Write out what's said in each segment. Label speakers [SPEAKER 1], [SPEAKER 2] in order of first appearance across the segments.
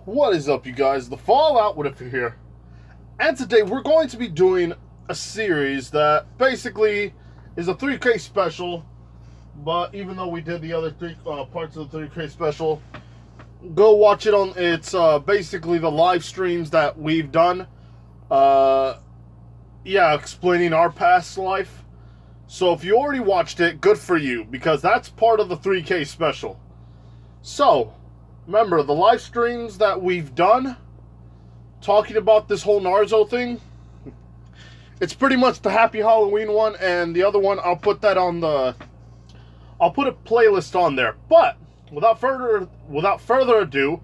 [SPEAKER 1] What is up, you guys? The Fallout What If You're here. And today we're going to be doing a series that basically is a 3K special. But even though we did the other three parts of the 3K special, go watch it on. It's basically the live streams that we've done. Explaining our past life. So if you already watched it, good for you, because that's part of the 3K special. So, remember, the live streams that we've done, talking about this whole Naruto thing, it's pretty much the Happy Halloween one, and the other one, I'll put a playlist on there. But, without further ado,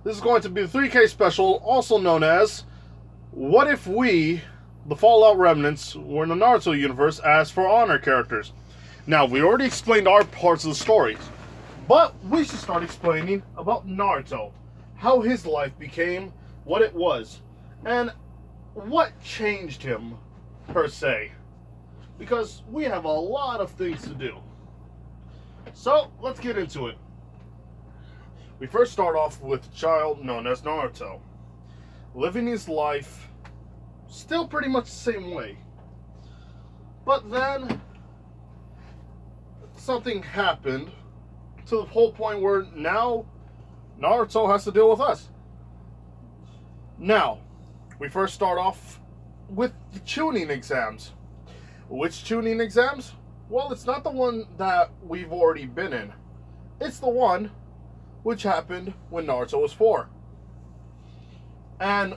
[SPEAKER 1] this is going to be the 3K special, also known as, What If We, the Fallout Remnants, were in the Naruto universe as For Honor characters. Now, we already explained our parts of the stories, but we should start explaining about Naruto, how his life became what it was, and what changed him, per se. Because we have a lot of things to do. So, let's get into it. We first start off with a child known as Naruto, living his life still pretty much the same way. But then, something happened to the whole point where now Naruto has to deal with us. Now, we first start off with the tuning exams. Which tuning exams? Well, it's not the one that we've already been in. It's the one which happened when Naruto was 4. And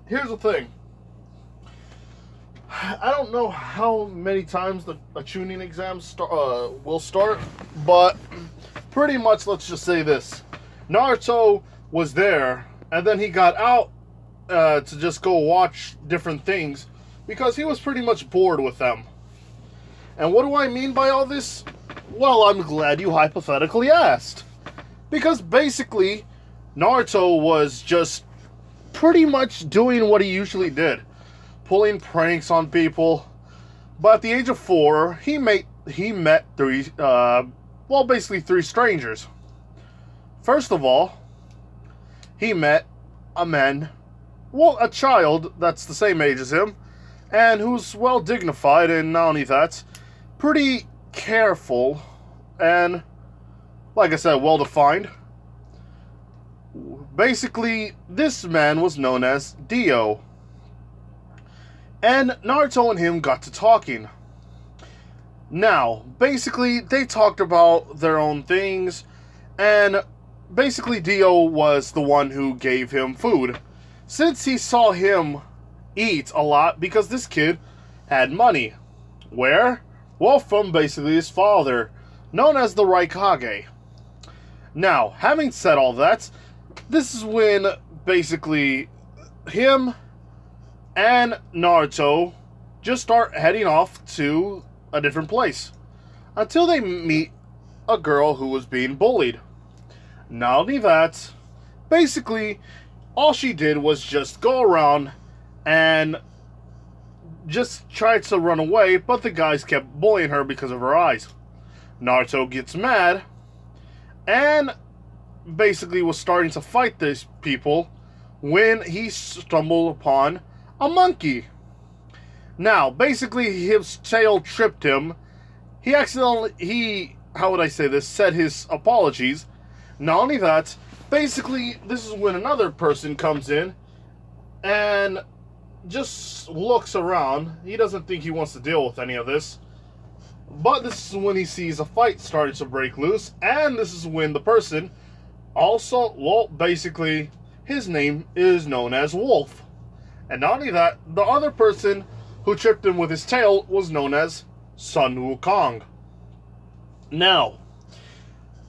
[SPEAKER 1] here's the thing. I don't know how many times the tuning exams will start, but pretty much, let's just say this. Naruto was there, and then he got out to just go watch different things because he was pretty much bored with them. And what do I mean by all this? Well, I'm glad you hypothetically asked. Because basically, Naruto was just pretty much doing what he usually did. Pulling pranks on people. But at the age of 4, he met three strangers. First of all, he met a child that's the same age as him, and who's well dignified, and not only that, pretty careful, and, like I said, well defined. Basically, this man was known as Dio. And Naruto and him got to talking. Now, basically, they talked about their own things, and basically Dio was the one who gave him food, since he saw him eat a lot because this kid had money. Where? Well, from basically his father, known as the Raikage. Now, having said all that, this is when basically him and Naruto just start heading off to a different place until they meet a girl who was being bullied. Not only that, basically, all she did was just go around and just try to run away, but the guys kept bullying her because of her eyes. Naruto gets mad and basically was starting to fight these people when he stumbled upon a monkey. Now, basically, his tail tripped him. He said his apologies. Not only that, basically, this is when another person comes in and just looks around. He doesn't think he wants to deal with any of this. But this is when he sees a fight starting to break loose, and this is when the person also, well, basically, his name is known as Wolf. And not only that, the other person who tripped him with his tail was known as Sun Wukong. Now,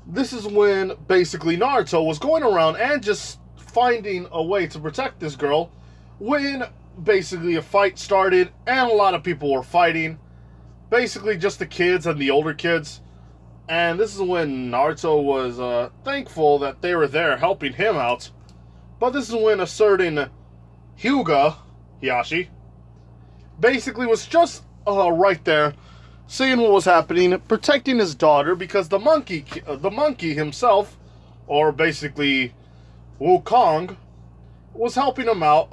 [SPEAKER 1] this is when basically Naruto was going around and just finding a way to protect this girl when basically a fight started and a lot of people were fighting. Basically just the kids and the older kids. And this is when Naruto was thankful that they were there helping him out. But this is when a certain Hiyashi, basically was just right there, seeing what was happening, protecting his daughter, because the monkey himself, or basically Wukong, was helping him out,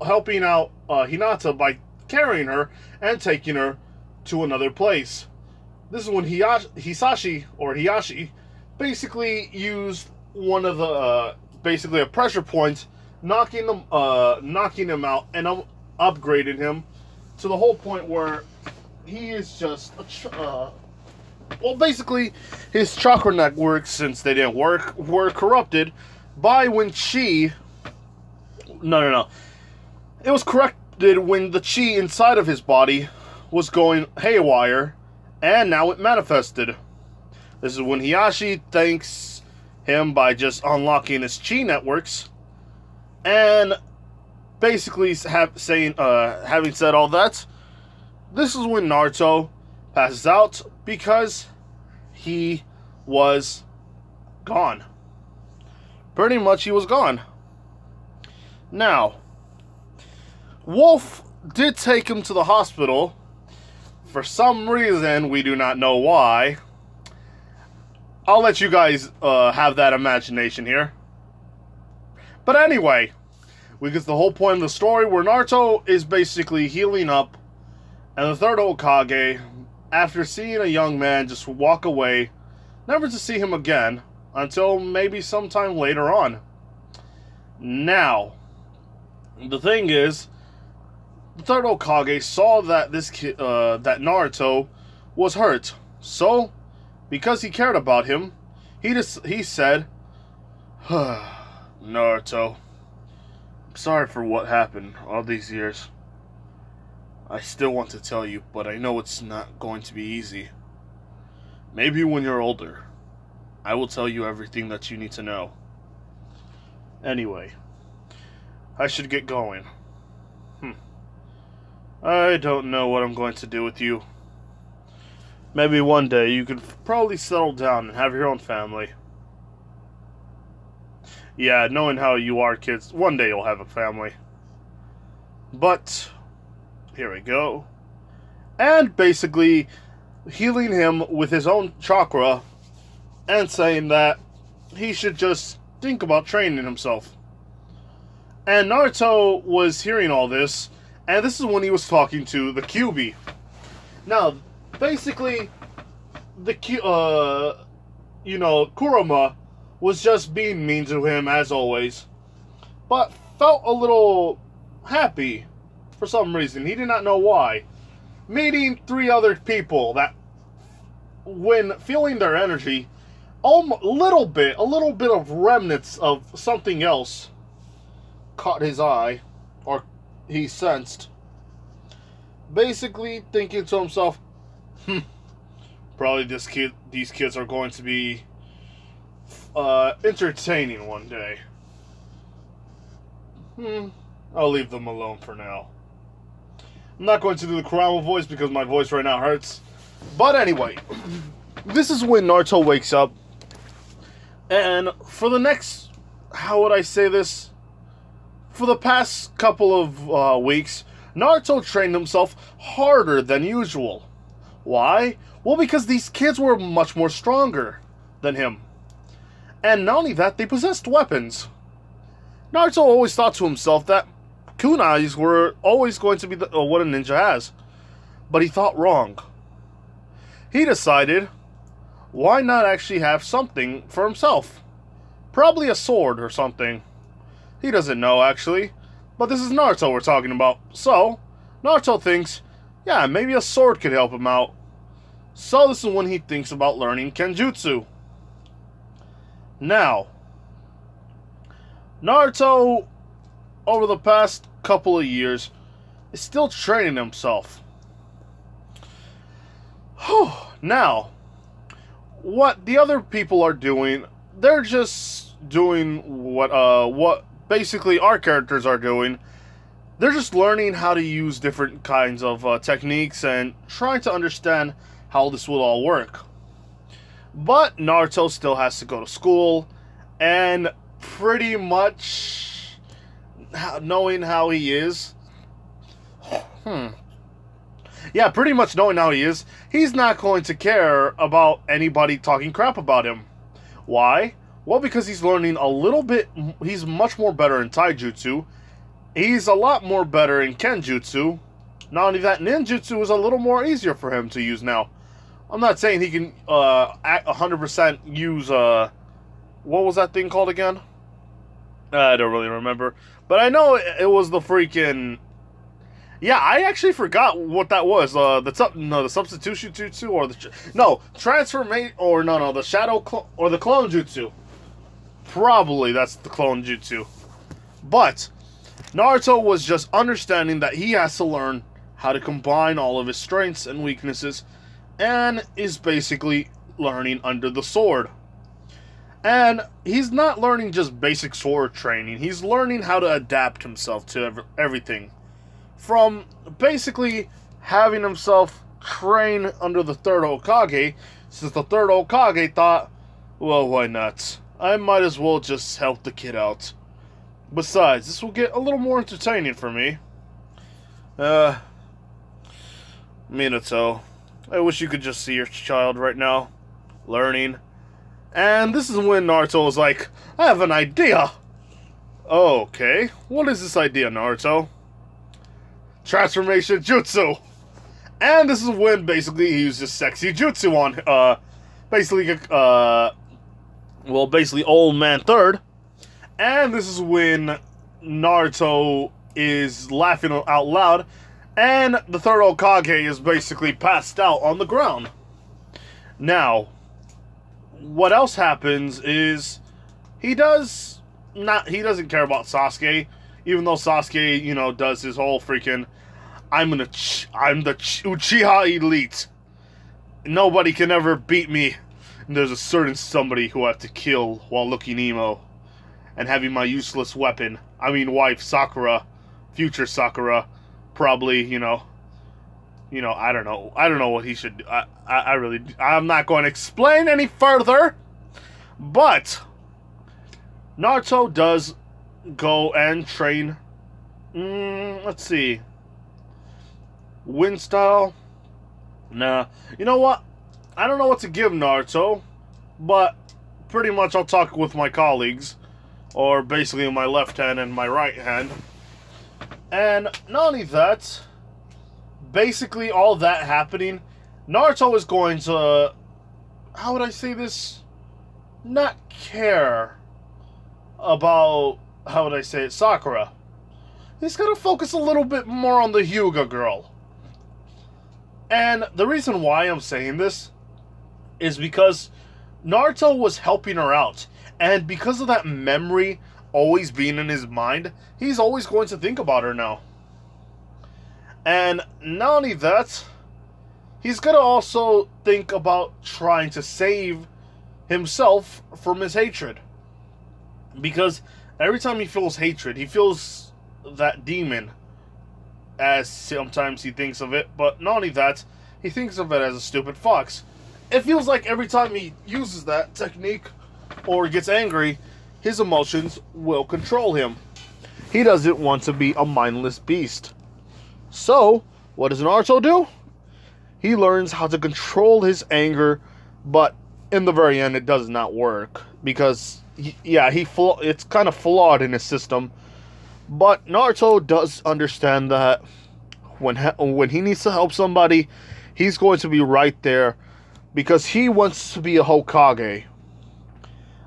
[SPEAKER 1] helping out Hinata by carrying her and taking her to another place. This is when Hisashi basically used one of the basically a pressure point, knocking him out and upgrading him to the whole point where he is just well, basically his chakra networks, since they didn't work, were corrupted by when chi. No. It was corrupted when the chi inside of his body was going haywire, and now it manifested. This is when Hisashi thanks him by just unlocking his chi networks, and basically having said all that, this is when Naruto passes out because he was gone. Pretty much he was gone. Now, Wolf did take him to the hospital. For some reason, we do not know why. I'll let you guys have that imagination here. But anyway, we get the whole point of the story where Naruto is basically healing up, and the third Hokage, after seeing a young man just walk away, never to see him again until maybe sometime later on. Now, the thing is, the third Hokage saw that that Naruto was hurt. So, because he cared about him, he said, Naruto, I'm sorry for what happened all these years. I still want to tell you, but I know it's not going to be easy. Maybe when you're older, I will tell you everything that you need to know. Anyway, I should get going. I don't know what I'm going to do with you. Maybe one day you could probably settle down and have your own family. Yeah, knowing how you are, kids, one day you'll have a family. But, here we go. And basically, healing him with his own chakra, and saying that he should just think about training himself. And Naruto was hearing all this, and this is when he was talking to the Kyuubi. Now, basically, the Kurama was just being mean to him as always, but felt a little happy for some reason. He did not know why. Meeting 3 other people that, when feeling their energy, a little bit of remnants of something else caught his eye, or he sensed. Basically thinking to himself, probably these kids are going to be entertaining one day. I'll leave them alone for now. I'm not going to do the Kurama voice because my voice right now hurts. But anyway, this is when Naruto wakes up, and for the next, how would I say this? For the past couple of weeks, Naruto trained himself harder than usual. Why? Well, because these kids were much more stronger than him. And not only that, they possessed weapons. Naruto always thought to himself that kunais were always going to be what a ninja has. But he thought wrong. He decided, why not actually have something for himself? Probably a sword or something. He doesn't know, actually. But this is Naruto we're talking about. So, Naruto thinks, yeah, maybe a sword could help him out. So this is when he thinks about learning Kenjutsu. Now, Naruto, over the past couple of years, is still training himself. Now, what the other people are doing, they're just doing what basically our characters are doing. They're just learning how to use different kinds of techniques and trying to understand how this will all work. But Naruto still has to go to school, and pretty much knowing how he is, yeah, pretty much knowing how he is, he's not going to care about anybody talking crap about him. Why? Well, because he's learning a little bit, he's much more better in taijutsu. He's a lot more better in kenjutsu. Not only that, ninjutsu is a little more easier for him to use now. I'm not saying he can 100% use, what was that thing called again? I don't really remember. But I know it was the freaking... Yeah, I actually forgot what that was. The substitution jutsu or the... No, transformation... Or no, the shadow... Or the clone jutsu. Probably that's the clone jutsu. But Naruto was just understanding that he has to learn how to combine all of his strengths and weaknesses, and is basically learning under the sword. And he's not learning just basic sword training. He's learning how to adapt himself to everything. From basically having himself train under the third Hokage, since the third Hokage thought, well, why not? I might as well just help the kid out. Besides, this will get a little more entertaining for me. Minato, I wish you could just see your child right now, learning. And this is when Naruto was like, I have an idea. Okay, what is this idea, Naruto? Transformation jutsu. And this is when basically he uses sexy jutsu on, basically Old Man Third. And this is when Naruto is laughing out loud, and the third Hokage is basically passed out on the ground. Now, what else happens is he doesn't care about Sasuke, even though Sasuke, does his whole freaking I'm the Uchiha elite. Nobody can ever beat me. And there's a certain somebody who I have to kill while looking emo and having my useless weapon. I mean, wife Sakura, future Sakura, probably, I don't know. I don't know what he should do. I'm not going to explain any further. But Naruto does go and train. Let's see. Wind style. Nah. You know what? I don't know what to give Naruto, but pretty much I'll talk with my colleagues, or basically my left hand and my right hand. And not only that, basically all that happening, Naruto is going to, how would I say this, not care about, how would I say it, Sakura. He's going to focus a little bit more on the Hyuga girl. And the reason why I'm saying this is because Naruto was helping her out. And because of that memory always being in his mind, he's always going to think about her now. And not only that, he's going to also think about trying to save himself from his hatred. Because every time he feels hatred, he feels that demon, as sometimes he thinks of it. But not only that, he thinks of it as a stupid fox. It feels like every time he uses that technique or gets angry, his emotions will control him. He doesn't want to be a mindless beast. So, what does Naruto do? He learns how to control his anger, but in the very end, it does not work. Because, it's kind of flawed in his system. But Naruto does understand that when he needs to help somebody, he's going to be right there, because he wants to be a Hokage.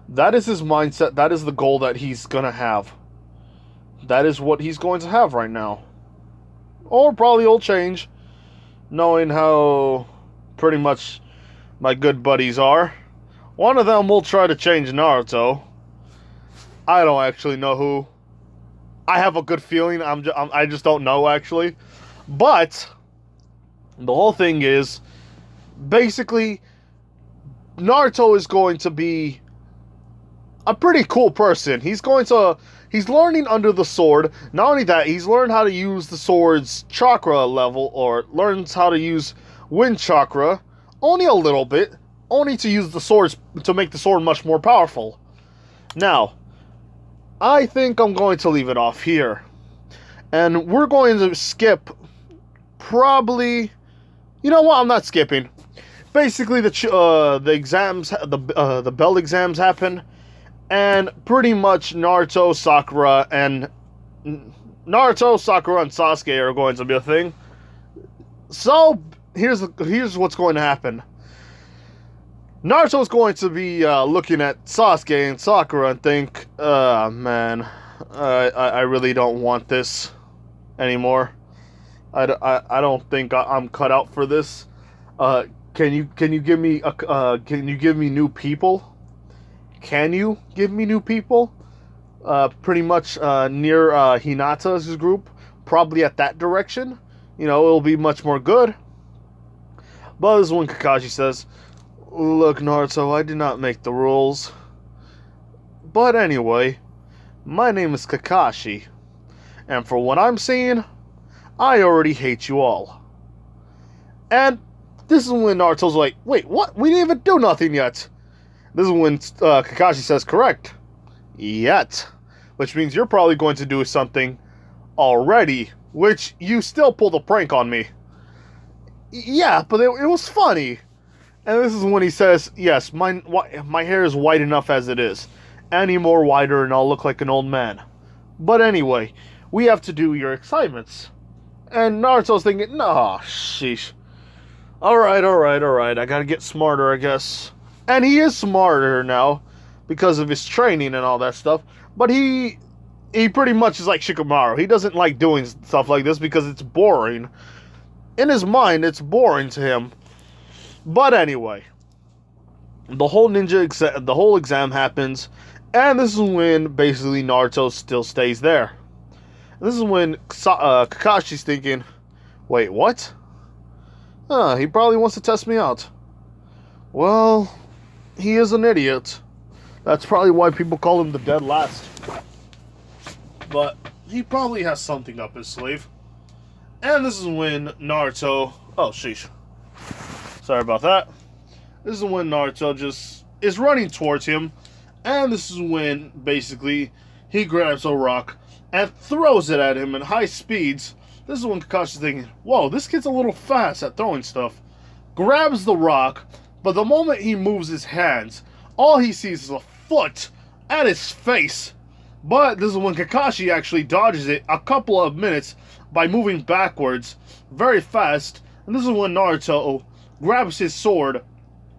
[SPEAKER 1] That is his mindset. That is the goal that he's going to have. That is what he's going to have right now. Or probably will change, knowing how pretty much my good buddies are. One of them will try to change Naruto. I don't actually know who. I have a good feeling. I just don't know, actually. But the whole thing is, basically, Naruto is going to be a pretty cool person. He's learning under the sword. Not only that, he's learned how to use the sword's chakra level, or learns how to use wind chakra, only a little bit, only to use the swords to make the sword much more powerful. Now, I think I'm going to leave it off here. And we're going to skip probably... You know what? I'm not skipping. Basically, the exams, the bell exams happen. And pretty much Naruto, Sakura, and Sasuke are going to be a thing. So here's what's going to happen. Naruto's going to be looking at Sasuke and Sakura and think, man, I really don't want this anymore. I don't think I'm cut out for this. Can you give me new people? Can you give me new people? Pretty much near Hinata's group, probably at that direction. You know, it'll be much more good. But this is when Kakashi says, "Look, Naruto, I did not make the rules. But anyway, my name is Kakashi, and for what I'm seeing, I already hate you all." And this is when Naruto's like, "Wait, what? We didn't even do nothing yet." This is when Kakashi says, "Correct. Yet." Which means you're probably going to do something already, which you still pulled a prank on me. Yeah, but it was funny. And this is when he says, "Yes, my hair is white enough as it is. Any more whiter and I'll look like an old man. But anyway, we have to do your assignments." And Naruto's thinking, "Nah, sheesh. Alright, I gotta get smarter, I guess." And he is smarter now because of his training and all that stuff. But he pretty much is like Shikamaru. He doesn't like doing stuff like this because it's boring. In his mind, it's boring to him. But anyway, the whole exam happens, and this is when basically Naruto still stays there. And this is when Kakashi's thinking, "Wait, what? He probably wants to test me out. Well, he is an idiot. That's probably why people call him the dead last. But he probably has something up his sleeve." And this is when Naruto... Oh, sheesh. Sorry about that. This is when Naruto just is running towards him. And this is when, basically, he grabs a rock and throws it at him in high speeds. This is when Kakashi's thinking, "Whoa, this kid's a little fast at throwing stuff." Grabs the rock, but the moment he moves his hands, all he sees is a foot at his face. But this is when Kakashi actually dodges it a couple of minutes by moving backwards very fast. And this is when Naruto grabs his sword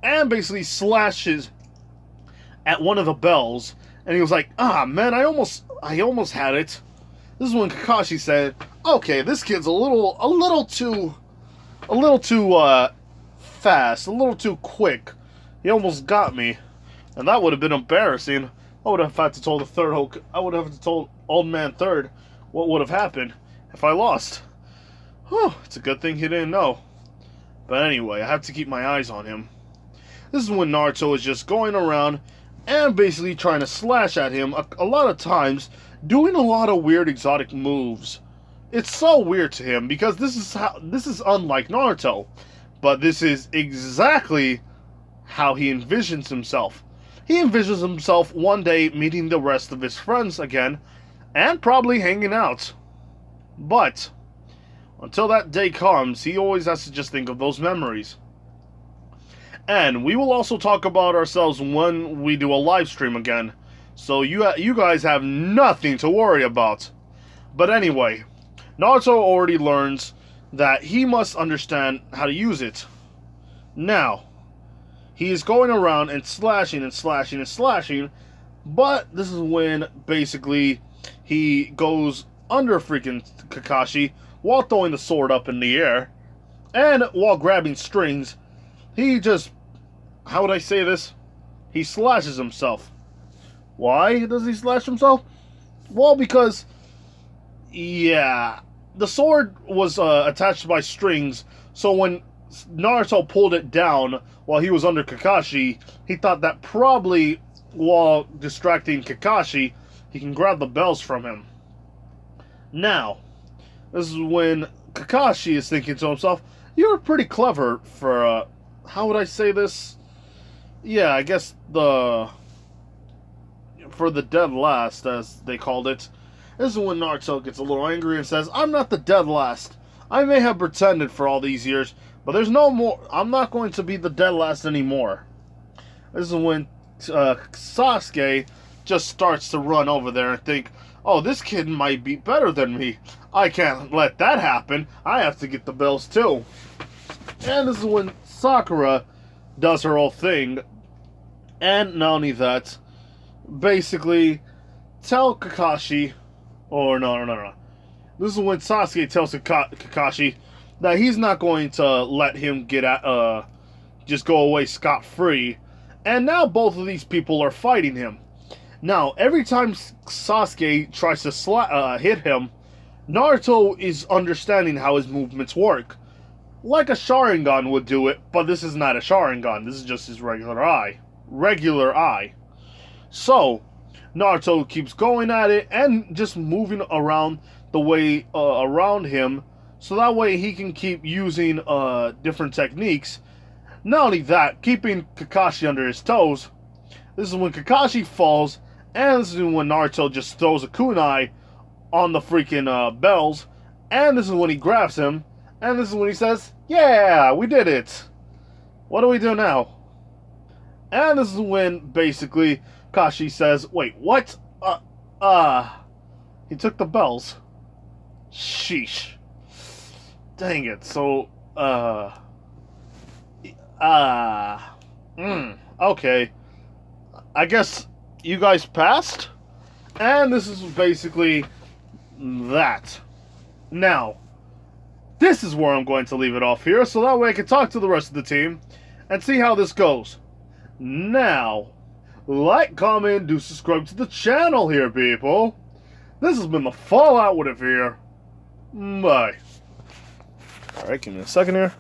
[SPEAKER 1] and basically slashes at one of the bells. And he was like, "Ah, man, I almost had it." This is when Kakashi said, "Okay, this kid's a little too fast, a little too quick. He almost got me." And that would have been embarrassing. I would have had to tell Old Man Third what would have happened if I lost. Whew, it's a good thing he didn't know. But anyway, I have to keep my eyes on him. This is when Naruto is just going around and basically trying to slash at him a lot of times, doing a lot of weird exotic moves. It's so weird to him because this is unlike Naruto, but this is exactly how he envisions himself. He envisions himself one day meeting the rest of his friends again and probably hanging out. But until that day comes, he always has to just think of those memories. And we will also talk about ourselves when we do a live stream again. So you guys have nothing to worry about. But anyway, Naruto already learns that he must understand how to use it. Now, he is going around and slashing and slashing and slashing, but this is when basically he goes under freaking Kakashi while throwing the sword up in the air, and while grabbing strings, he just, how would I say this? He slashes himself. Why does he slash himself? Well, because, yeah, the sword was attached by strings, so when Naruto pulled it down while he was under Kakashi, he thought that probably while distracting Kakashi, he can grab the bells from him. Now, this is when Kakashi is thinking to himself, "You're pretty clever for, how would I say this? Yeah, I guess for the dead last, as they called it." This is when Naruto gets a little angry and says, "I'm not the dead last. I may have pretended for all these years, but there's no more. I'm not going to be the dead last anymore." This is when Sasuke just starts to run over there and think, oh, this kid might be better than me. I can't let that happen. I have to get the bells too. And this is when Sakura does her whole thing. And not only that, basically tell Kakashi, or no. This is when Sasuke tells Kakashi that he's not going to let him just go away scot-free. And now both of these people are fighting him. Now, every time Sasuke tries to hit him, Naruto is understanding how his movements work. Like a Sharingan would do it, but this is not a Sharingan. This is just his regular eye. So, Naruto keeps going at it and just moving around the way around him, so that way he can keep using different techniques. Not only that, keeping Kakashi under his toes. This is when Kakashi falls, and this is when Naruto just throws a kunai on the freaking bells, and this is when he grabs him, and this is when he says, yeah, we did it. What do we do now? And this is when, basically, Kakashi says, wait, what? He took the bells. Sheesh. Dang it, so, okay. I guess you guys passed? And this is basically that. Now, this is where I'm going to leave it off here, so that way I can talk to the rest of the team and see how this goes. Now, like, comment, do subscribe to the channel here, people. This has been the Fallout with it here. Bye. Alright, give me a second here.